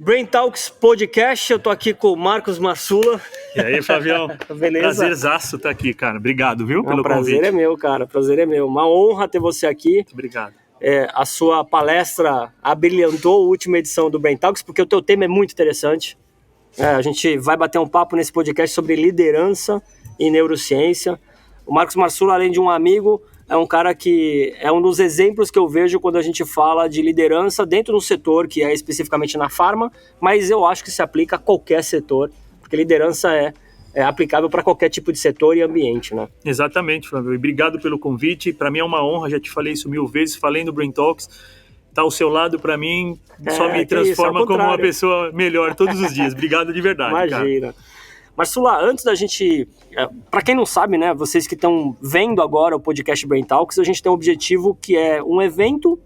Brain Talks Podcast, eu tô aqui com o Marcos Marsula. E aí, Flavião? Beleza? Prazerzaço estar aqui, cara. Obrigado, viu, pelo prazer convite. É meu, cara. Prazer é meu. Uma honra ter você aqui. Muito obrigado. A sua palestra abrilhantou a última edição do Brain Talks, porque o teu tema é muito interessante. A gente vai bater um papo nesse podcast sobre liderança e neurociência. O Marcos Marsula, além de um amigo, é um cara que é um dos exemplos que eu vejo quando a gente fala de liderança dentro do setor, que é especificamente na farma, mas eu acho que se aplica a qualquer setor, porque liderança é aplicável para qualquer tipo de setor e ambiente, né? Exatamente, Flávio. E obrigado pelo convite. Para mim é uma honra, já te falei isso 1000 vezes, falei no Brain Talks. Tá ao seu lado, para mim, só me transforma como uma pessoa melhor todos os dias. Obrigado de verdade, Imagina. Cara. Marsula, antes da gente... Para quem não sabe, né, vocês que estão vendo agora o podcast Brain Talks, a gente tem um objetivo que é um evento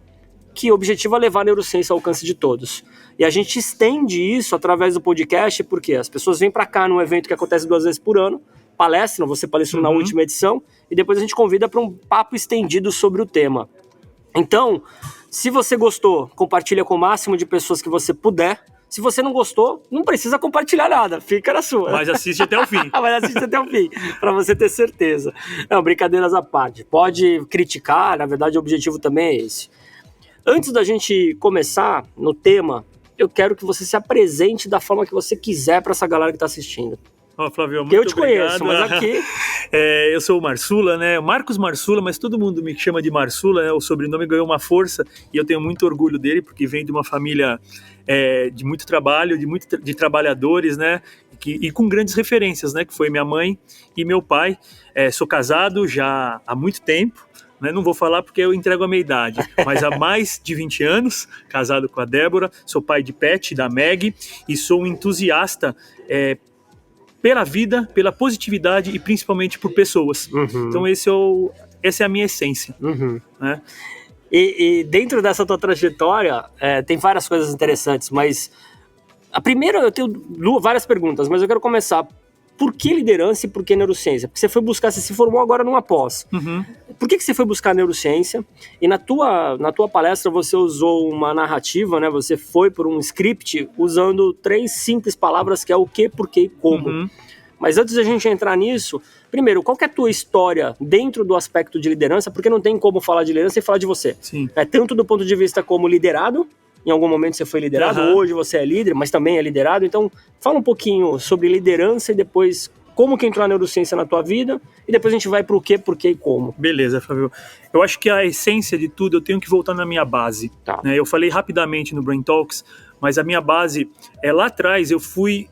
que o objetivo é levar a neurociência ao alcance de todos. E a gente estende isso através do podcast, porque as pessoas vêm para cá num evento que acontece 2 vezes por ano, palestram, você palestrou na última edição, e depois a gente convida para um papo estendido sobre o tema. Então, se você gostou, compartilha com o máximo de pessoas que você puder. Se você não gostou, não precisa compartilhar nada, fica na sua. Mas assiste até o fim. Mas assiste até o fim, para você ter certeza. Não, brincadeiras à parte. Pode criticar, na verdade o objetivo também é esse. Antes da gente começar no tema, eu quero que você se apresente da forma que você quiser para essa galera que está assistindo. Flávio, muito eu te obrigado. Conheço, mas aqui... eu sou o Marsula, né? Marcos Marsula, mas todo mundo me chama de Marsula, né? O sobrenome ganhou uma força e eu tenho muito orgulho dele, porque vem de uma família de muito trabalho, de trabalhadores, né? E com grandes referências, né? Que foi minha mãe e meu pai. Sou casado já há muito tempo. Não vou falar porque eu entrego a minha idade, mas há mais de 20 anos, casado com a Débora, sou pai de Pet, da Meg, e sou um entusiasta pela vida, pela positividade e principalmente por pessoas. Uhum. Então essa é a minha essência. Uhum. Né? E dentro dessa tua trajetória, tem várias coisas interessantes, mas a primeira, eu tenho várias perguntas, mas eu quero começar. Por que liderança e por que neurociência? Porque você se formou agora numa pós. Uhum. Por que você foi buscar neurociência? E na tua palestra você usou uma narrativa, né? Você foi por um script usando 3 simples palavras que é o que, por que e como. Uhum. Mas antes da gente entrar nisso, primeiro, qual que é a tua história dentro do aspecto de liderança? Porque não tem como falar de liderança e falar de você. Sim. Tanto do ponto de vista como liderado, em algum momento você foi liderado, hoje você é líder, mas também é liderado. Então, fala um pouquinho sobre liderança e depois como que entrou a neurociência na tua vida e depois a gente vai para o que, por que e como. Beleza, Fábio. Eu acho que a essência de tudo eu tenho que voltar na minha base. Tá. Né? Eu falei rapidamente no Brain Talks, mas a minha base, lá atrás eu fui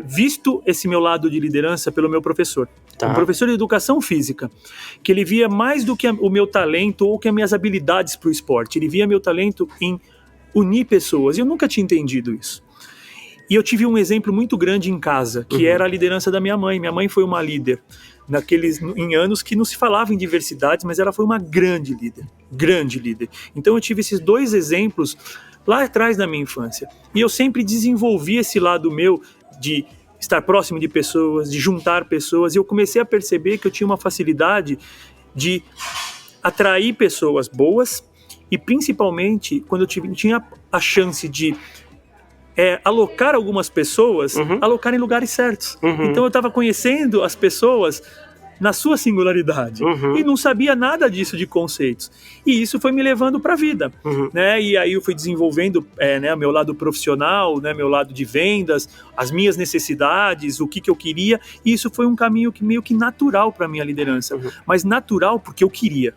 visto esse meu lado de liderança pelo meu professor. Tá. Um professor de educação física, que ele via mais do que o meu talento ou que as minhas habilidades para o esporte. Ele via meu talento em unir pessoas, e eu nunca tinha entendido isso. E eu tive um exemplo muito grande em casa, que era a liderança da minha mãe. Minha mãe foi uma líder em anos que não se falava em diversidade, mas ela foi uma grande líder. Então eu tive esses 2 exemplos lá atrás da minha infância. E eu sempre desenvolvi esse lado meu de estar próximo de pessoas, de juntar pessoas, e eu comecei a perceber que eu tinha uma facilidade de atrair pessoas boas, e principalmente quando eu tinha a chance de alocar algumas pessoas, alocar em lugares certos. Então eu estava conhecendo as pessoas na sua singularidade e não sabia nada disso de conceitos. E isso foi me levando para a vida. Né? E aí eu fui desenvolvendo meu lado profissional, né, meu lado de vendas, as minhas necessidades, o que eu queria, e isso foi um caminho meio que natural para a minha liderança. Mas natural porque eu queria.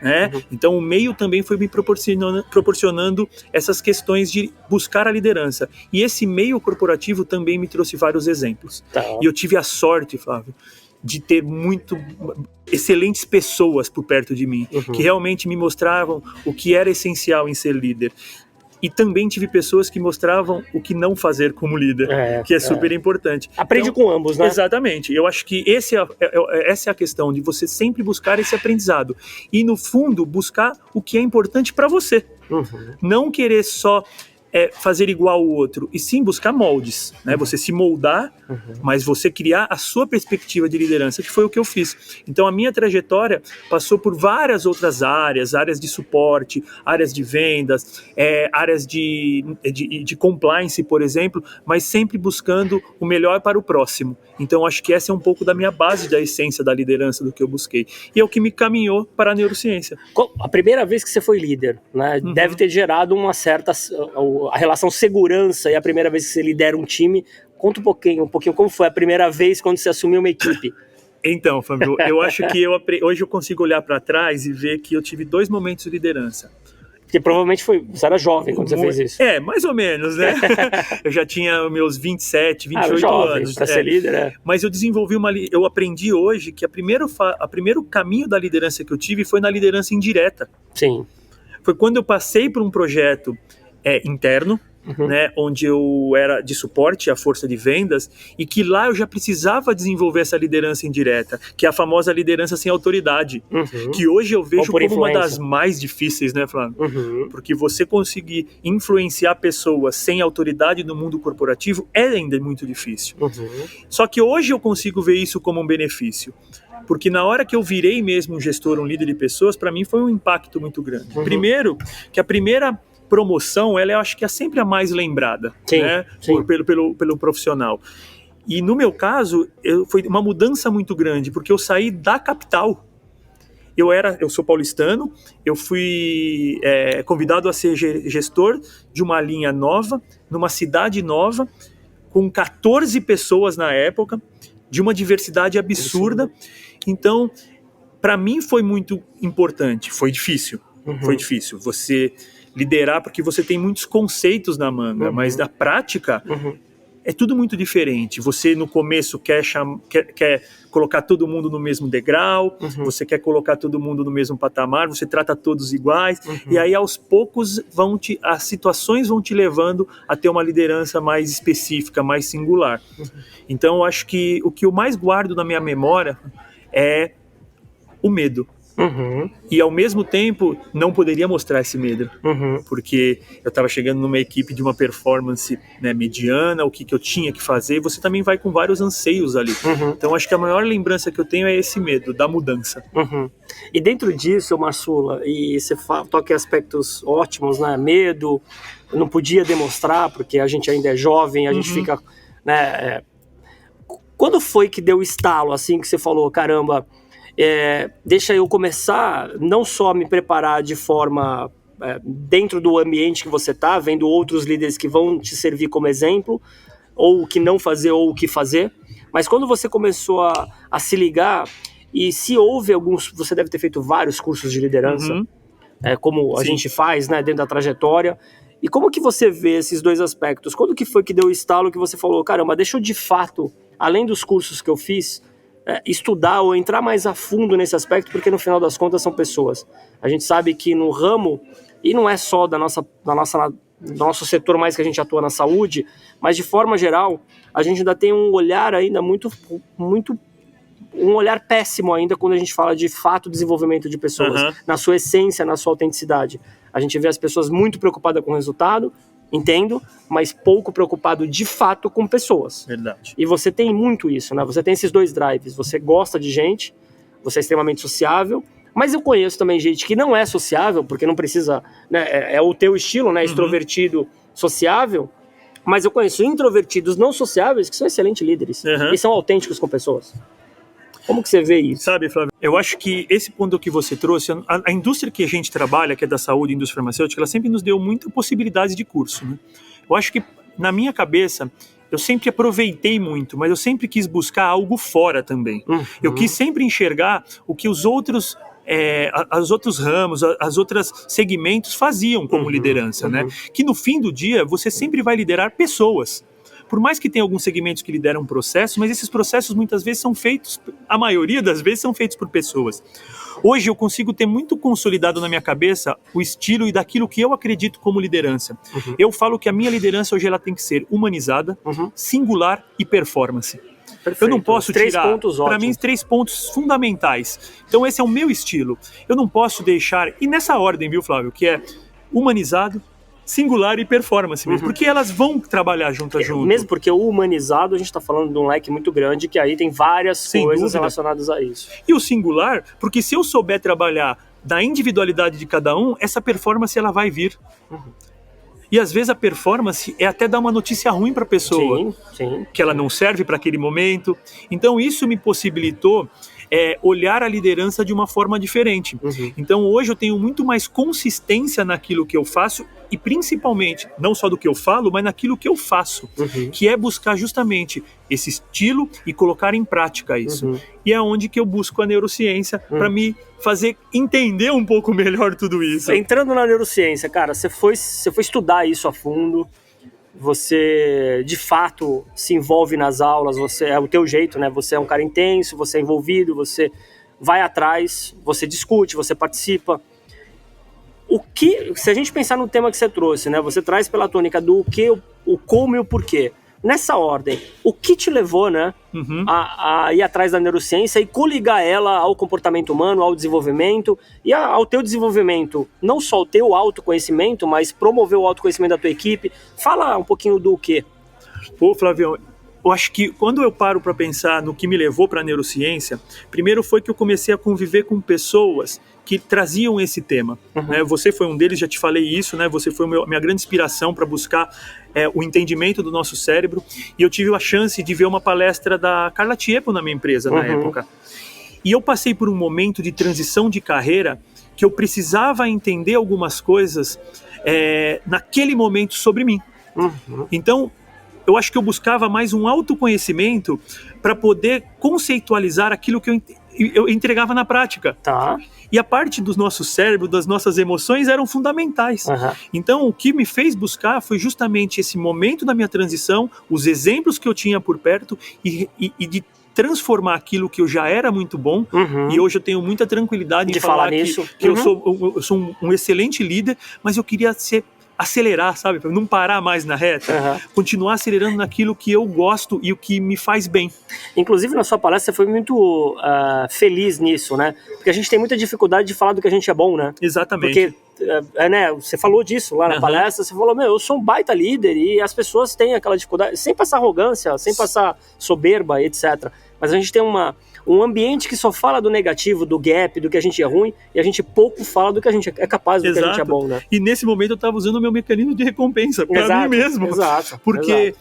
Né? Então o meio também foi me proporcionando essas questões de buscar a liderança. E esse meio corporativo também me trouxe vários exemplos. Tá. E eu tive a sorte, Flávio, de ter excelentes pessoas por perto de mim, que realmente me mostravam o que era essencial em ser líder. E também tive pessoas que mostravam o que não fazer como líder, que é super importante. Aprende com ambos, né? Exatamente. Eu acho que essa é a questão, de você sempre buscar esse aprendizado. E, no fundo, buscar o que é importante para você. Não querer só fazer igual ao outro, e sim buscar moldes, né? Você se moldar, mas você criar a sua perspectiva de liderança, que foi o que eu fiz. Então a minha trajetória passou por várias outras áreas de suporte, áreas de vendas, áreas de compliance, por exemplo, mas sempre buscando o melhor para o próximo. Então acho que essa é um pouco da minha base, da essência da liderança, do que eu busquei. E é o que me caminhou para a neurociência. A primeira vez que você foi líder, né, deve ter gerado uma certa... A relação segurança e a primeira vez que você lidera um time. Conta um pouquinho como foi a primeira vez quando você assumiu uma equipe. Então, Fábio, eu acho que hoje eu consigo olhar para trás e ver que eu tive 2 momentos de liderança. Porque provavelmente você era jovem quando você fez isso. Mais ou menos, né? Eu já tinha meus 27, 28 jovem, anos. Para ser líder, Mas eu desenvolvi eu aprendi hoje que o primeiro caminho da liderança que eu tive foi na liderança indireta. Sim. Foi quando eu passei por um projeto interno, né, onde eu era de suporte à força de vendas, e que lá eu já precisava desenvolver essa liderança indireta, que é a famosa liderança sem autoridade, que hoje eu vejo como uma das mais difíceis, né, Flávio? Porque você conseguir influenciar pessoas sem autoridade no mundo corporativo é ainda muito difícil. Só que hoje eu consigo ver isso como um benefício, porque na hora que eu virei mesmo um gestor, um líder de pessoas, para mim foi um impacto muito grande. Primeiro, que a primeira promoção, ela eu acho que é sempre a mais lembrada, né? Pelo profissional. E no meu caso, foi uma mudança muito grande, porque eu saí da capital. Eu sou paulistano, eu fui convidado a ser gestor de uma linha nova, numa cidade nova, com 14 pessoas na época, de uma diversidade absurda. Então, para mim foi muito importante, foi difícil. Você liderar, porque você tem muitos conceitos na manga, mas na prática é tudo muito diferente. Você no começo quer colocar todo mundo no mesmo degrau, você quer colocar todo mundo no mesmo patamar, você trata todos iguais, e aí aos poucos as situações vão te levando a ter uma liderança mais específica, mais singular. Então eu acho que o que eu mais guardo na minha memória é o medo. E ao mesmo tempo não poderia mostrar esse medo, porque eu estava chegando numa equipe de uma performance, né, mediana, o que eu tinha que fazer, e você também vai com vários anseios ali. Então acho que a maior lembrança que eu tenho é esse medo da mudança. E dentro disso, Marçula, e você toca em aspectos ótimos, né? Medo, não podia demonstrar porque a gente ainda é jovem, a gente fica, né? Quando foi que deu o estalo, assim, que você falou, caramba, deixa eu começar não só a me preparar de forma dentro do ambiente que você está, vendo outros líderes que vão te servir como exemplo, ou o que não fazer ou o que fazer, mas quando você começou a se ligar, e se houve você deve ter feito vários cursos de liderança, como a gente faz, né, dentro da trajetória, e como que você vê esses 2 aspectos? Quando que foi que deu o estalo que você falou, caramba, deixa eu de fato, além dos cursos que eu fiz, estudar ou entrar mais a fundo nesse aspecto, porque no final das contas são pessoas. A gente sabe que no ramo, e não é só do nosso setor mais que a gente atua na saúde, mas de forma geral, a gente ainda tem um olhar ainda um olhar péssimo ainda quando a gente fala de fato desenvolvimento de pessoas, na sua essência, na sua autenticidade. A gente vê as pessoas muito preocupadas com o resultado, entendo, mas pouco preocupado de fato com pessoas. Verdade. E você tem muito isso, né? Você tem esses 2 drives. Você gosta de gente, você é extremamente sociável, mas eu conheço também gente que não é sociável, porque não precisa, né? É o teu estilo, né? Extrovertido, sociável. Mas eu conheço introvertidos não sociáveis que são excelentes líderes e são autênticos com pessoas. Como que você vê isso? Sabe, Flávio, eu acho que esse ponto que você trouxe, a indústria que a gente trabalha, que é da saúde, indústria farmacêutica, ela sempre nos deu muita possibilidade de curso, né? Eu acho que, na minha cabeça, eu sempre aproveitei muito, mas eu sempre quis buscar algo fora também. Eu quis sempre enxergar o que os outros ramos, as outras segmentos faziam como liderança, né? Que no fim do dia, você sempre vai liderar pessoas. Por mais que tenha alguns segmentos que lideram processos, mas esses processos muitas vezes são feitos, a maioria das vezes são feitos por pessoas. Hoje eu consigo ter muito consolidado na minha cabeça o estilo e daquilo que eu acredito como liderança. Eu falo que a minha liderança hoje ela tem que ser humanizada, singular e performance. Perfeito. Eu não posso tirar, para mim, 3 pontos fundamentais. Então esse é o meu estilo. Eu não posso deixar, e nessa ordem, viu, Flávio, que é humanizado, singular e performance mesmo, porque elas vão trabalhar junto. Mesmo porque o humanizado, a gente está falando de um leque muito grande, que aí tem várias Sem coisas dúvida. relacionadas a isso. E o singular, porque se eu souber trabalhar da individualidade de cada um, essa performance ela vai vir. E às vezes a performance é até dar uma notícia ruim para a pessoa, Sim. que ela não serve para aquele momento. Então isso me possibilitou olhar a liderança de uma forma diferente. Então hoje eu tenho muito mais consistência naquilo que eu faço e principalmente, não só do que eu falo, mas naquilo que eu faço, que é buscar justamente esse estilo e colocar em prática isso. E é onde que eu busco a neurociência para me fazer entender um pouco melhor tudo isso. Entrando na neurociência, cara, você foi estudar isso a fundo, você de fato se envolve nas aulas, você é o teu jeito, né? Você é um cara intenso, você é envolvido, você vai atrás, você discute, você participa. Se a gente pensar no tema que você trouxe, né? Você traz pela tônica do que, o como e o porquê. Nessa ordem, o que te levou, né, a ir atrás da neurociência e coligar ela ao comportamento humano, ao desenvolvimento e ao teu desenvolvimento, não só o teu autoconhecimento, mas promover o autoconhecimento da tua equipe. Fala um pouquinho do quê? Pô, Flavião, eu acho que quando eu paro para pensar no que me levou para a neurociência, primeiro foi que eu comecei a conviver com pessoas que traziam esse tema. Né? Você foi um deles, já te falei isso, né? Você foi a minha grande inspiração para buscar o entendimento do nosso cérebro. E eu tive a chance de ver uma palestra da Carla Tiepo na minha empresa na época. E eu passei por um momento de transição de carreira que eu precisava entender algumas coisas naquele momento sobre mim. Então, eu acho que eu buscava mais um autoconhecimento para poder conceitualizar aquilo que eu entregava na prática. Tá. E a parte do nosso cérebro, das nossas emoções eram fundamentais. Então, o que me fez buscar foi justamente esse momento da minha transição, os exemplos que eu tinha por perto e de transformar aquilo que eu já era muito bom, e hoje eu tenho muita tranquilidade de em falar nisso. que eu sou um excelente líder, mas eu queria acelerar, sabe? Para não parar mais na reta, continuar acelerando naquilo que eu gosto e o que me faz bem. Inclusive, na sua palestra, você foi muito feliz nisso, né? Porque a gente tem muita dificuldade de falar do que a gente é bom, né? Exatamente. Porque, né, você falou disso lá na palestra, você falou, eu sou um baita líder e as pessoas têm aquela dificuldade, sem passar arrogância, sem passar soberba, etc. Mas a gente tem um ambiente que só fala do negativo, do gap, do que a gente é ruim, e a gente pouco fala do que a gente é capaz, do que a gente é bom, né? E nesse momento eu estava usando o meu mecanismo de recompensa para mim mesmo. Porque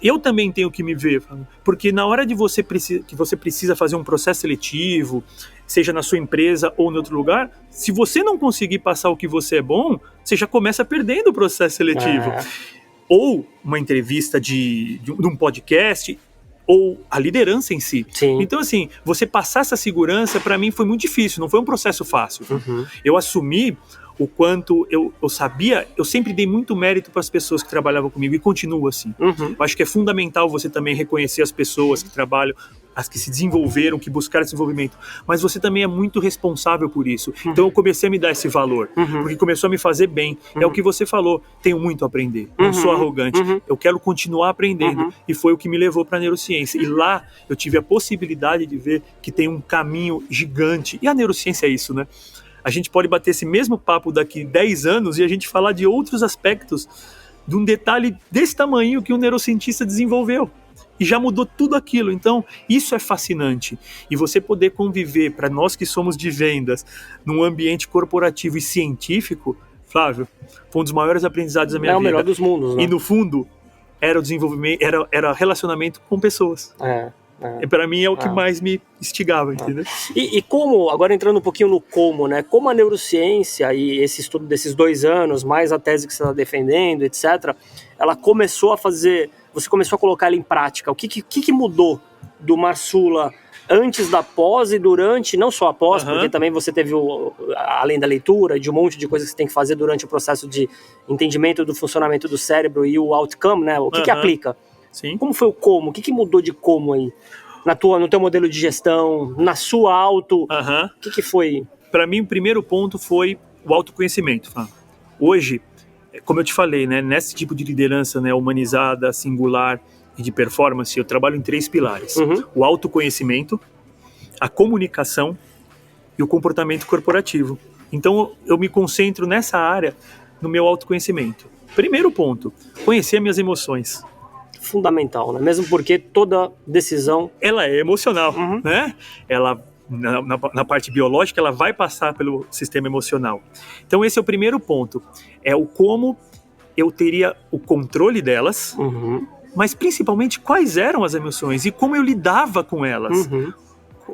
eu também tenho que me ver, porque na hora que você precisa fazer um processo seletivo, seja na sua empresa ou em outro lugar, se você não conseguir passar o que você é bom, você já começa perdendo o processo seletivo. Ou uma entrevista de um podcast, ou a liderança em si. Então, assim, você passar essa segurança, para mim, foi muito difícil, não foi um processo fácil. Eu assumi o quanto eu sabia, eu sempre dei muito mérito para as pessoas que trabalhavam comigo e continuo assim. Eu acho que é fundamental você também reconhecer as pessoas que trabalham, as que se desenvolveram, que buscaram esse desenvolvimento, mas você também é muito responsável por isso. Então eu comecei a me dar esse valor, porque começou a me fazer bem. É o que você falou, tenho muito a aprender, não sou arrogante, eu quero continuar aprendendo, e foi o que me levou para a neurociência. E lá eu tive a possibilidade de ver que tem um caminho gigante, e a neurociência é isso, né? A gente pode bater esse mesmo papo daqui 10 anos e a gente falar de outros aspectos, de um detalhe desse tamanho que um neurocientista desenvolveu. E já mudou tudo aquilo. Então, isso é fascinante. E você poder conviver, para nós que somos de vendas, num ambiente corporativo e científico, Flávio, foi um dos maiores aprendizados da minha vida. É o melhor dos mundos, né? E no fundo, era o desenvolvimento, era relacionamento com pessoas. E para mim é o que mais me instigava, entendeu? E como, agora entrando um pouquinho no como, né? Como a neurociência e esse estudo desses 2 anos, mais a tese que você está defendendo, etc., ela começou a fazer, você começou a colocar ela em prática. O que mudou do Marsula antes da pós e durante, não só a pós, porque também você teve, além da leitura, de um monte de coisas que você tem que fazer durante o processo de entendimento do funcionamento do cérebro e o outcome, né? O que aplica? Sim. Como foi o como? O que mudou de como aí? No teu modelo de gestão, na sua auto, o que foi? Para mim, o primeiro ponto foi o autoconhecimento. Hoje, como eu te falei, né, nesse tipo de liderança, né, humanizada, singular e de performance, eu trabalho em 3 pilares. O autoconhecimento, a comunicação e o comportamento corporativo. Então, eu me concentro nessa área, no meu autoconhecimento. Primeiro ponto, conhecer minhas emoções. Fundamental, né? Mesmo porque toda decisão... Ela é emocional, né? Ela, na parte biológica, ela vai passar pelo sistema emocional. Então esse é o primeiro ponto. É o como eu teria o controle delas, mas principalmente quais eram as emoções e como eu lidava com elas.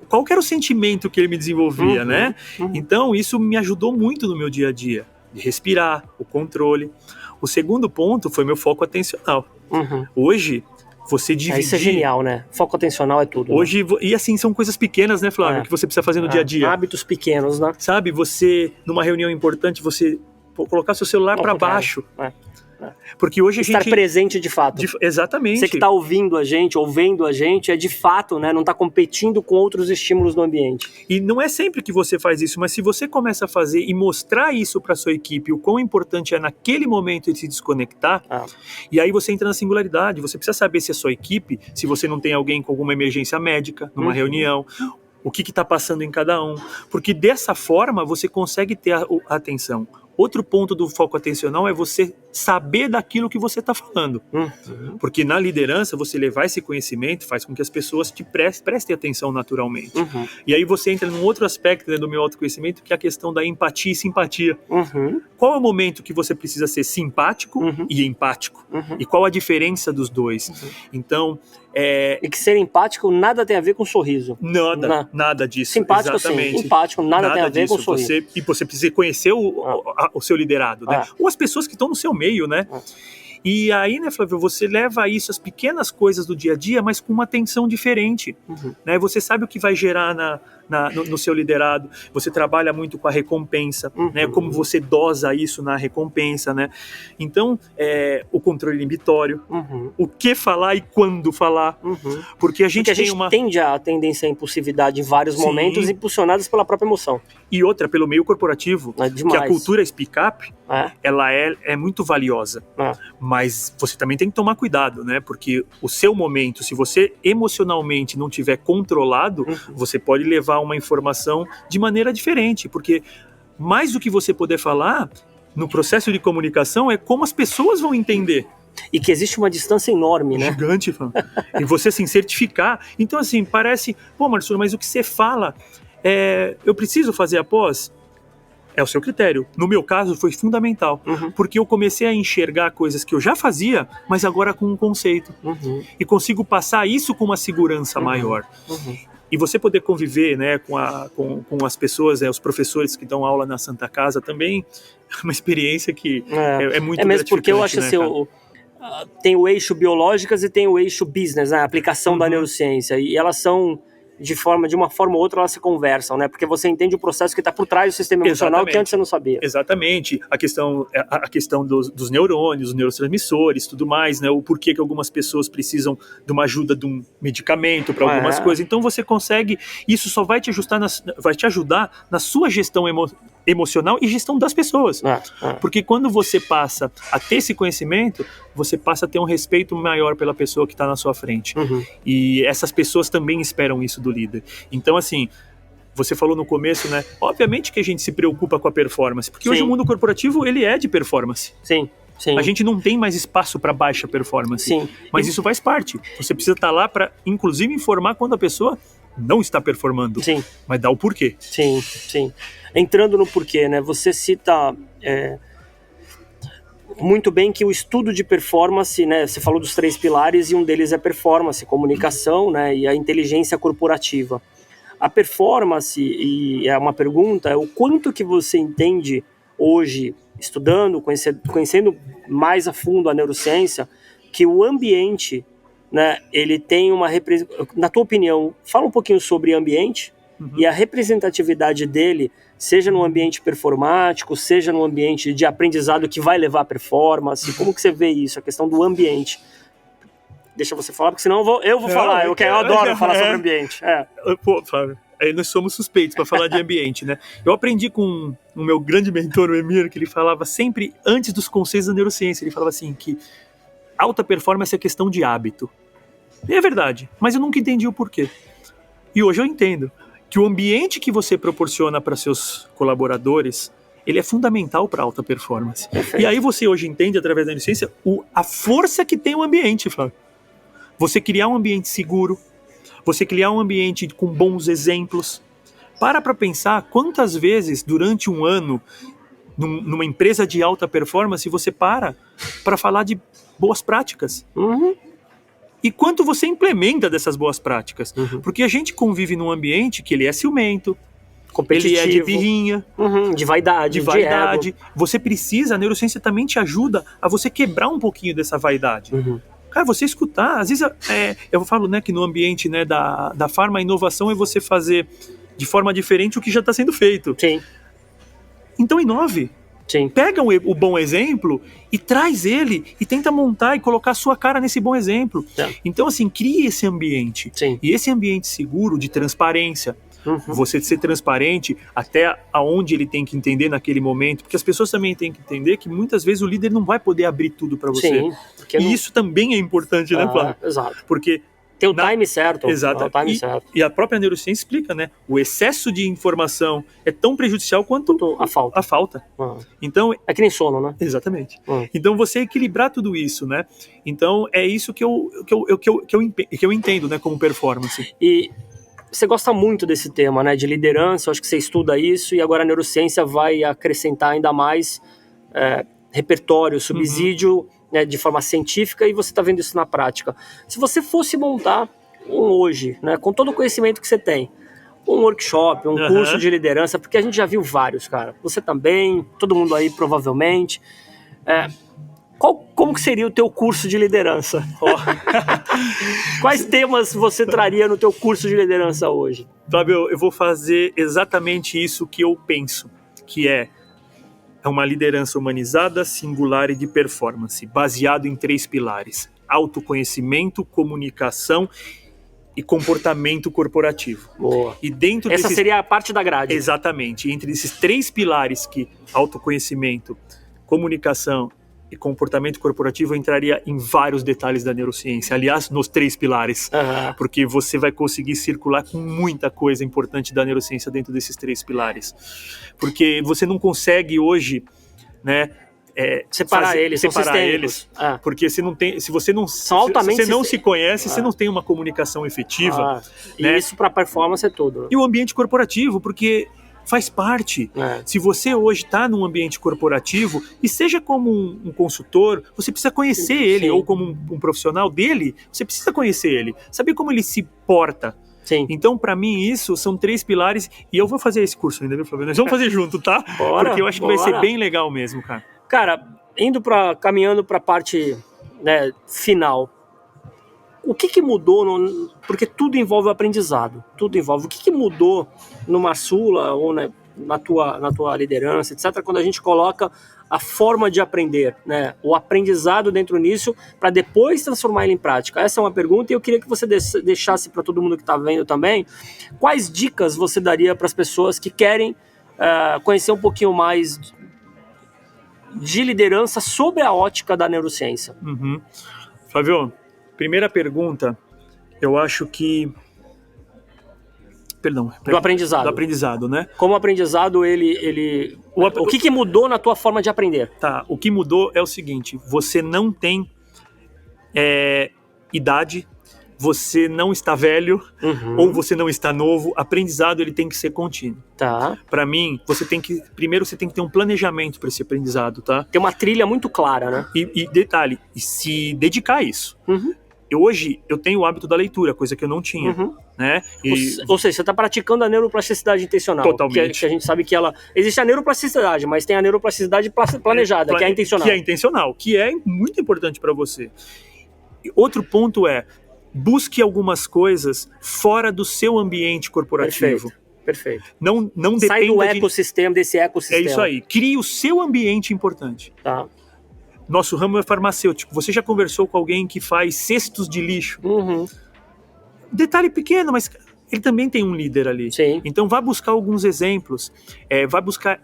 Qual que era o sentimento que ele me desenvolvia, né? Então isso me ajudou muito no meu dia a dia. De respirar, o controle. O segundo ponto foi meu foco atencional. Hoje, você dividir... Isso é genial, né? Foco atencional é tudo. Hoje, né? E assim, são coisas pequenas, né, Flávio? Que você precisa fazer no dia a dia. Hábitos pequenos, né? Sabe, você, numa reunião importante, você colocar seu celular para baixo. Porque hoje a gente... Estar presente de fato. Exatamente. Você que está ouvindo a gente, ou vendo a gente, é de fato, né? Não está competindo com outros estímulos no ambiente. E não é sempre que você faz isso, mas se você começa a fazer e mostrar isso para sua equipe, o quão importante é naquele momento de se desconectar, e aí você entra na singularidade. Você precisa saber se a sua equipe, se você não tem alguém com alguma emergência médica, numa reunião, o que está passando em cada um. Porque dessa forma você consegue ter a atenção. Outro ponto do foco atencional é você saber daquilo que você está falando. Porque na liderança, você levar esse conhecimento faz com que as pessoas te prestem atenção naturalmente. E aí você entra num outro aspecto, né, do meu autoconhecimento, que é a questão da empatia e simpatia. Qual é o momento que você precisa ser simpático e empático? E qual a diferença dos dois? Então... E que ser empático nada tem a ver com sorriso. Nada disso. Simpático exatamente. Sim, empático nada tem a ver disso. com sorriso. Você precisa conhecer o seu liderado, né? Ou as pessoas que estão no seu meio, né? E aí, né, Flávio, você leva isso, as pequenas coisas do dia a dia, mas com uma atenção diferente. Né? Você sabe o que vai gerar no seu liderado, você trabalha muito com a recompensa, né? Como você dosa isso na recompensa, né? Então, o controle inibitório, o que falar e quando falar, porque a gente tende a tendência à impulsividade em vários momentos, impulsionadas pela própria emoção. E outra, pelo meio corporativo, que a cultura speak up, ela é muito valiosa, mas você também tem que tomar cuidado, né? Porque o seu momento, se você emocionalmente não tiver controlado, você pode levar uma informação de maneira diferente, porque mais do que você poder falar, no processo de comunicação, é como as pessoas vão entender. E que existe uma distância enorme, né? Gigante, fã. E você, assim, certificar. Então, assim, parece... Pô, Marcelo, mas o que você fala, eu preciso fazer após? É o seu critério. No meu caso, foi fundamental. Porque eu comecei a enxergar coisas que eu já fazia, mas agora com um conceito. E consigo passar isso com uma segurança maior. E você poder conviver, né, com as pessoas, os professores que dão aula na Santa Casa também, é uma experiência que é muito gratificante. Mesmo porque eu acho assim, tem o eixo biológicas e tem o eixo business, né, a aplicação da neurociência, e elas são, de uma forma ou outra, elas se conversam, né, porque você entende o processo que está por trás do sistema emocional que antes você não sabia. Exatamente, a questão dos neurônios, os neurotransmissores, tudo mais, né, o porquê que algumas pessoas precisam de uma ajuda de um medicamento para algumas coisas. Então você consegue, isso só vai te ajudar na sua gestão emocional e gestão das pessoas. Porque quando você passa a ter esse conhecimento, você passa a ter um respeito maior pela pessoa que está na sua frente. E essas pessoas também esperam isso do líder. Então, assim, você falou no começo, né? Obviamente que a gente se preocupa com a performance, porque hoje o mundo corporativo, ele é de performance. Sim. A gente não tem mais espaço para baixa performance. Mas isso faz parte. Você precisa estar lá para, inclusive, informar quando a pessoa não está performando. Mas dá o porquê. Sim. Entrando no porquê, né? Você cita muito bem que o estudo de performance, né? Você falou dos 3 pilares e um deles é performance, comunicação, né? E a inteligência corporativa. A performance, e é uma pergunta, é o quanto que você entende hoje, estudando, conhecendo mais a fundo a neurociência, que o ambiente, né, ele tem uma na tua opinião, fala um pouquinho sobre ambiente e a representatividade dele, seja no ambiente performático, seja no ambiente de aprendizado que vai levar à performance. Como que você vê isso, a questão do ambiente? Deixa você falar, porque senão eu vou falar, eu adoro falar sobre ambiente. Pô, Flávio, aí nós somos suspeitos para falar de ambiente, né? Eu aprendi com o meu grande mentor, o Emir, que ele falava sempre, antes dos conceitos da neurociência, ele falava assim, que alta performance é questão de hábito. E é verdade, mas eu nunca entendi o porquê. E hoje eu entendo que o ambiente que você proporciona para seus colaboradores ele é fundamental para alta performance. Perfeito. E aí você hoje entende, através da neurociência, a força que tem o ambiente, Flávio. Você criar um ambiente seguro, você criar um ambiente com bons exemplos. Para pensar quantas vezes, durante um ano, numa empresa de alta performance, você para falar de boas práticas. Uhum. E quanto você implementa dessas boas práticas. Uhum. Porque a gente convive num ambiente que ele é ciumento, Competitivo. ele é de birrinha, de vaidade. de ego. Você precisa, a neurociência também te ajuda a você quebrar um pouquinho dessa vaidade. Uhum. Cara, você escutar, às vezes, eu falo, né, que no ambiente, né, da farma, a inovação é você fazer de forma diferente o que já está sendo feito. Sim. Então inove. Sim. Pega o bom exemplo e traz ele e tenta montar e colocar a sua cara nesse bom exemplo. Então, assim, crie esse ambiente. Sim. E esse ambiente seguro, de transparência. Você ser transparente até aonde ele tem que entender naquele momento, porque as pessoas também têm que entender que muitas vezes o líder não vai poder abrir tudo para você. Sim, e isso também é importante, né, Flávio? Exato. Porque tem o time certo. Exato. O time certo. E a própria neurociência explica, né? O excesso de informação é tão prejudicial quanto a falta. Então, é que nem sono, né? Exatamente. Então, você equilibrar tudo isso, né? Então, é isso que eu entendo, né, como performance. E você gosta muito desse tema, né, de liderança, eu acho que você estuda isso, e agora a neurociência vai acrescentar ainda mais repertório, subsídio, né, de forma científica, e você está vendo isso na prática. Se você fosse montar hoje, né, com todo o conhecimento que você tem, um workshop, um curso de liderança, porque a gente já viu vários, cara. Você também, todo mundo aí provavelmente. Como que seria o teu curso de liderança? Quais temas você traria no teu curso de liderança hoje? Fábio, eu vou fazer exatamente isso que eu penso, que é uma liderança humanizada, singular e de performance, baseado em 3 pilares: autoconhecimento, comunicação e comportamento corporativo. Boa. E dentro Essa seria a parte da grade. Exatamente. Entre esses 3 pilares, que autoconhecimento, comunicação e comportamento corporativo, eu entraria em vários detalhes da neurociência. Aliás, nos 3 pilares. Porque você vai conseguir circular com muita coisa importante da neurociência dentro desses 3 pilares. Porque você não consegue hoje, né, separar eles. Porque se você não se conhece, você não tem uma comunicação efetiva. Né? E isso para performance é tudo. Né? E o ambiente corporativo, porque faz parte. Se você hoje está num ambiente corporativo, e seja como um consultor, você precisa conhecer ele, ou como um profissional dele, você precisa conhecer ele, saber como ele se porta. Sim. Então, para mim, isso são 3 pilares, e eu vou fazer esse curso ainda, viu, Flávio? Nós vamos fazer junto, tá? Porque eu acho que vai ser bem legal mesmo, cara. Cara, caminhando para a parte, né, final, o que mudou, porque tudo envolve o aprendizado, tudo envolve. O que mudou no Marsula ou na tua liderança, etc., quando a gente coloca a forma de aprender, né, o aprendizado dentro disso, para depois transformar ele em prática? Essa é uma pergunta, e eu queria que você deixasse para todo mundo que está vendo também, quais dicas você daria para as pessoas que querem conhecer um pouquinho mais de liderança sob a ótica da neurociência? Flávio, primeira pergunta, eu acho que... Do aprendizado. Do aprendizado, né? Como o aprendizado, o que mudou na tua forma de aprender? Tá, o que mudou é o seguinte: você não tem idade, você não está velho, ou você não está novo. Aprendizado, ele tem que ser contínuo. Tá. Para mim, primeiro você tem que ter um planejamento para esse aprendizado, tá? Tem uma trilha muito clara, né? E detalhe, se dedicar a isso. Hoje eu tenho o hábito da leitura, coisa que eu não tinha, né? Ou seja, você está praticando a neuroplasticidade intencional. Totalmente. Que a gente sabe que existe a neuroplasticidade, mas tem a neuroplasticidade planejada, que é intencional. Que é intencional, que é muito importante para você. E outro ponto é, busque algumas coisas fora do seu ambiente corporativo. Perfeito. Não sai do ecossistema, desse ecossistema. É isso aí. Crie o seu ambiente importante. Tá. Nosso ramo é farmacêutico. Você já conversou com alguém que faz cestos de lixo? Detalhe pequeno, mas ele também tem um líder ali. Sim. Então vá buscar alguns exemplos, vá buscar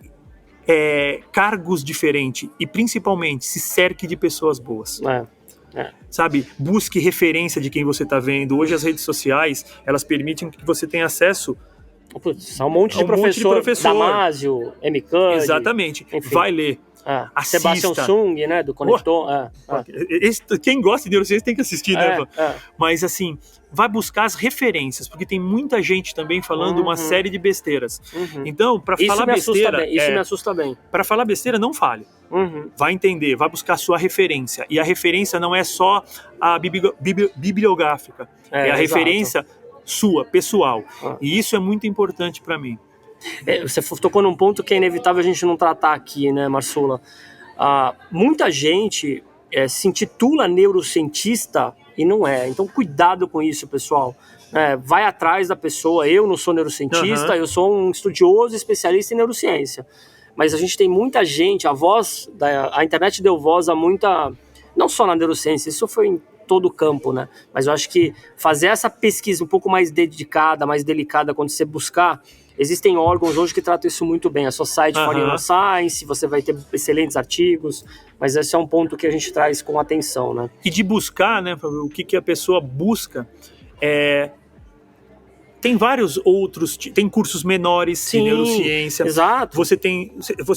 cargos diferentes e principalmente se cerque de pessoas boas. Sabe, busque referência de quem você está vendo. Hoje as redes sociais, elas permitem que você tenha acesso Putz, há um monte de professor. Damásio, MCUD. Exatamente. Enfim. Vai ler. Sebastian Sung, né, do Conector. Quem gosta de neurociência tem que assistir, né? Mas assim, vai buscar as referências, porque tem muita gente também falando uma série de besteiras. Então, para falar besteira... Isso me assusta bem. Para falar besteira, não fale. Vai entender, vai buscar a sua referência. E a referência não é só a bibliográfica, é a referência sua, pessoal. E isso é muito importante para mim. Você tocou num ponto que é inevitável a gente não tratar aqui, né, Marçula? Muita gente se intitula neurocientista e não é. Então, cuidado com isso, pessoal. Vai atrás da pessoa. Eu não sou neurocientista, eu sou um estudioso especialista em neurociência. Mas a gente tem muita gente, a internet deu voz a muita... Não só na neurociência, isso foi em todo o campo, né? Mas eu acho que fazer essa pesquisa um pouco mais dedicada, mais delicada, quando você buscar... Existem órgãos hoje que tratam isso muito bem. A Society for Neuroscience, você vai ter excelentes artigos, mas esse é um ponto que a gente traz com atenção, né? E de buscar, né, o que a pessoa busca, tem vários outros, tem cursos menores de neurociência. Exato. Você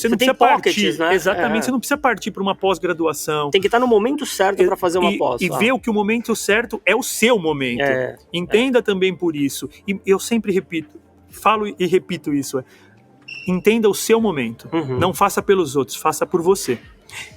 não precisa partir, né? Exatamente, você não precisa partir para uma pós-graduação. Tem que estar no momento certo para fazer uma pós. E ver que o momento certo é o seu momento. Entenda também por isso. E eu sempre falo e repito isso, entenda o seu momento, não faça pelos outros, faça por você.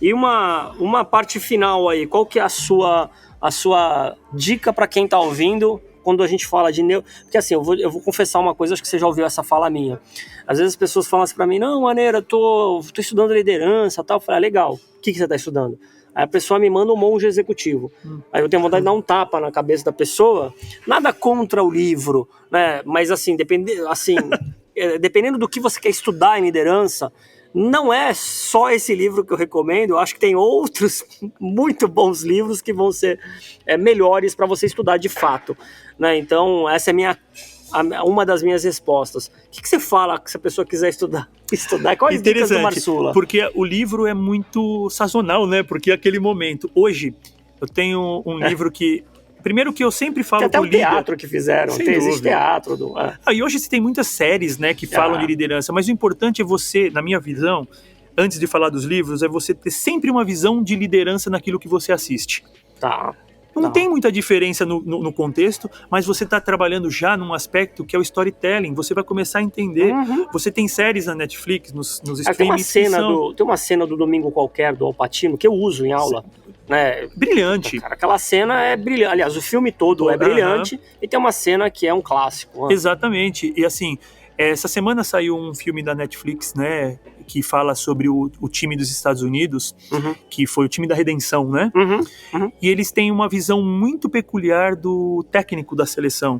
E uma parte final aí, qual que é a sua dica para quem tá ouvindo quando a gente fala de porque assim, eu vou confessar uma coisa, acho que você já ouviu essa fala minha. Às vezes as pessoas falam assim para mim, não, Maneira, tô estudando liderança, tal. Eu falei, legal, o que você tá estudando? Aí a pessoa me manda um monge executivo. Aí eu tenho vontade de dar um tapa na cabeça da pessoa. Nada contra o livro, né? Mas assim, dependendo do que você quer estudar em liderança, não é só esse livro que eu recomendo. Eu acho que tem outros muito bons livros que vão ser melhores para você estudar de fato, né? Então, essa é uma das minhas respostas. O que você fala se a pessoa quiser estudar? Qual é a dica do Marçula? Porque o livro é muito sazonal, né? Porque é aquele momento. Hoje, eu tenho um livro que... Primeiro que eu sempre falo tem até o teatro que fizeram. Existe teatro. E hoje você tem muitas séries, né, que falam de liderança. Mas o importante é você, na minha visão, antes de falar dos livros, é você ter sempre uma visão de liderança naquilo que você assiste. Não tem muita diferença no contexto, mas você está trabalhando já num aspecto que é o storytelling. Você vai começar a entender. Você tem séries na Netflix, nos streamings. Tem uma cena do Domingo Qualquer, do Al Pacino, que eu uso em aula. Né? Brilhante. Cara, aquela cena é brilhante. Aliás, o filme todo é brilhante. E tem uma cena que é um clássico. Exatamente. E assim, essa semana saiu um filme da Netflix, né, que fala sobre o time dos Estados Unidos, que foi o time da redenção, né? E eles têm uma visão muito peculiar do técnico da seleção.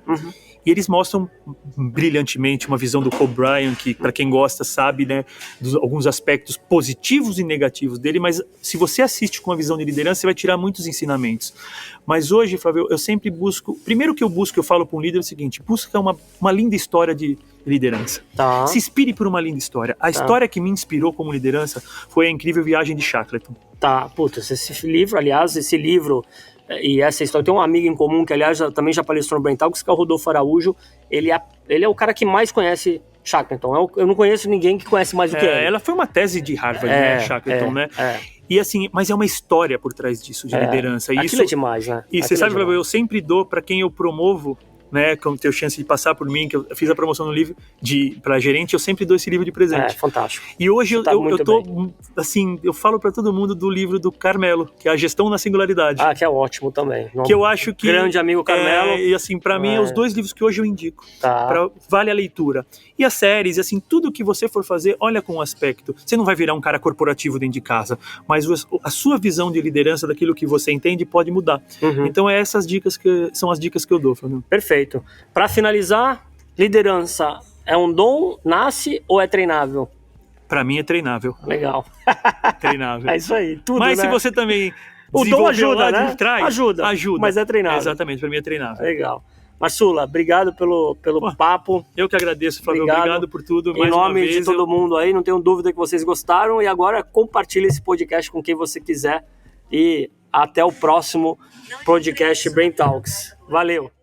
E eles mostram brilhantemente uma visão do Kobe Bryant, que para quem gosta sabe, né, alguns aspectos positivos e negativos dele, mas se você assiste com a visão de liderança, você vai tirar muitos ensinamentos. Mas hoje, Flávio, eu sempre busco, primeiro que eu falo para um líder é o seguinte, busca uma linda história de liderança. Se inspire por uma linda história. A história que me inspirou como liderança foi A Incrível Viagem de Shackleton. Esse livro e essa história, tem um amigo em comum que aliás também já palestrou no Brain Talks, que é o Rodolfo Araújo. Ele é o cara que mais conhece Shackleton. Eu não conheço ninguém que conhece mais do que ele. Ela foi uma tese de Harvard, né, Shackleton, né? E assim, mas é uma história por trás disso, de liderança. E aquilo é demais, né? E você sabe, eu sempre dou para quem eu promovo, né, quando tenho chance de passar por mim, que eu fiz a promoção no livro para gerente, eu sempre dou esse livro de presente. Fantástico. E hoje eu tô, assim, eu falo para todo mundo do livro do Carmelo, que é A Gestão na Singularidade. Que é ótimo também. Que eu acho que... Grande amigo Carmelo. E assim, para mim, é os dois livros que hoje eu indico. Vale a leitura. E as séries, assim, tudo que você for fazer, olha com um aspecto. Você não vai virar um cara corporativo dentro de casa, mas a sua visão de liderança daquilo que você entende pode mudar. Então, essas dicas que são as dicas que eu dou, Fernando. Perfeito. Para finalizar, liderança é um dom, nasce ou é treinável? Para mim é treinável. Legal. Treinável. É isso aí, tudo, mas né? Se você também o dom ajuda, né? Ajuda. Mas é treinável. Exatamente, para mim é treinável. Legal. Marçula, obrigado pelo papo. Eu que agradeço, Flávio. Obrigado por tudo. Em nome de todo mundo aí, não tenho dúvida que vocês gostaram. E agora compartilhe esse podcast com quem você quiser. E até o próximo podcast Brain Talks. Valeu!